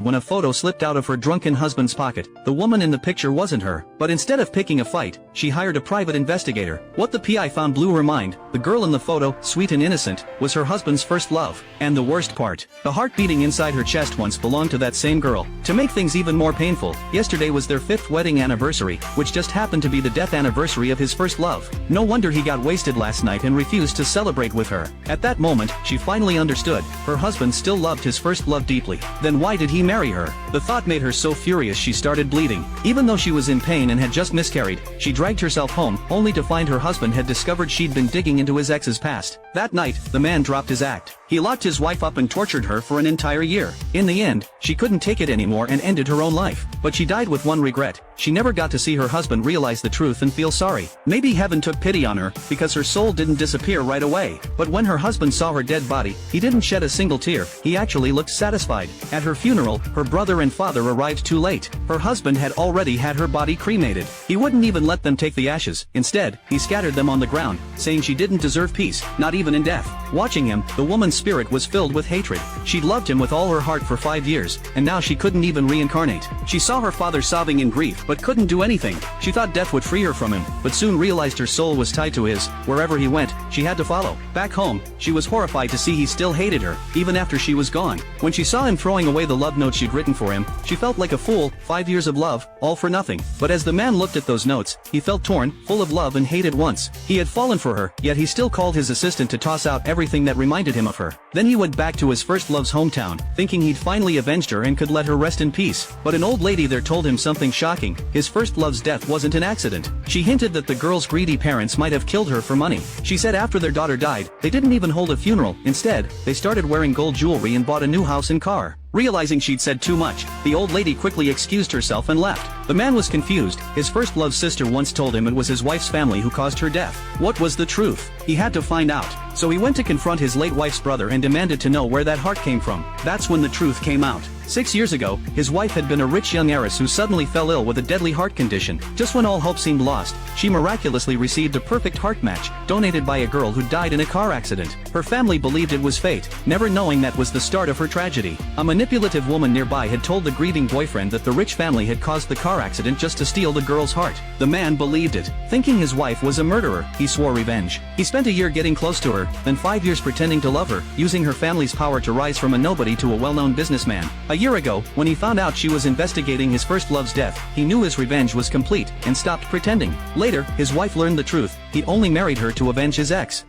when a photo slipped out of her drunken husband's pocket. The woman in the picture wasn't her, but instead of picking a fight, she hired a private investigator. What the PI found blew her mind. The girl in the photo, sweet and innocent, was her husband's first love. And the worst part, the heart beating inside her chest once belonged to that same girl. To make things even more painful, yesterday was their 5th wedding anniversary, which just happened to be the death anniversary of his first love. No wonder he got wasted last night and refused to celebrate with her. At that moment, she finally understood. Her husband still loved his first love deeply. Then why did he marry her? The thought made her so furious she started bleeding. Even though she was in pain and had just miscarried, she dragged herself home, only to find her husband had discovered she'd been digging into his ex's past. That night, the man dropped his act. He locked his wife up and tortured her for an entire year. In the end, she couldn't take it anymore and ended her own life. But she died with one regret. She never got to see her husband realize the truth and feel sorry. Maybe heaven took pity on her, because her soul didn't disappear right away. But when her husband saw her dead body, he didn't shed a single tear. He actually looked satisfied. At her funeral, her brother and father arrived too late. Her husband had already had her body cremated. He wouldn't even let them take the ashes. Instead, he scattered them on the ground, saying she didn't deserve peace, not even in death. Watching him, the woman's spirit was filled with hatred. She'd loved him with all her heart for 5 years, and now she couldn't even reincarnate. She saw her father sobbing in grief but couldn't do anything. She thought death would free her from him, but soon realized her soul was tied to his. Wherever he went, she had to follow. Back home, she was horrified to see he still hated her, even after she was gone. When she saw him throwing away the love notes she'd written for him, she felt like a fool. 5 years of love, all for nothing. But as the man looked at those notes, he felt torn, full of love and hate at once. He had fallen for her, yet he still called his assistant to toss out everything that reminded him of her. Then he went back to his first love's hometown, thinking he'd finally avenged her and could let her rest in peace. But an old lady there told him something shocking. His first love's death wasn't an accident. She hinted that the girl's greedy parents might have killed her for money. She said after their daughter died, they didn't even hold a funeral. Instead, they started wearing gold jewelry and bought a new house and car. Realizing she'd said too much, the old lady quickly excused herself and left. The man was confused. His first love's sister once told him it was his wife's family who caused her death. What was the truth? He had to find out. So he went to confront his late wife's brother and demanded to know where that heart came from. That's when the truth came out. 6 years ago, his wife had been a rich young heiress who suddenly fell ill with a deadly heart condition. Just when all hope seemed lost, she miraculously received a perfect heart match, donated by a girl who died in a car accident. Her family believed it was fate, never knowing that was the start of her tragedy. A manipulative woman nearby had told the grieving boyfriend that the rich family had caused the car accident just to steal the girl's heart. The man believed it. Thinking his wife was a murderer, he swore revenge. He spent a year getting close to her, then 5 years pretending to love her, using her family's power to rise from a nobody to a well-known businessman. A year ago, when he found out she was investigating his first love's death, he knew his revenge was complete and stopped pretending. Later, his wife learned the truth. He only married her to avenge his ex.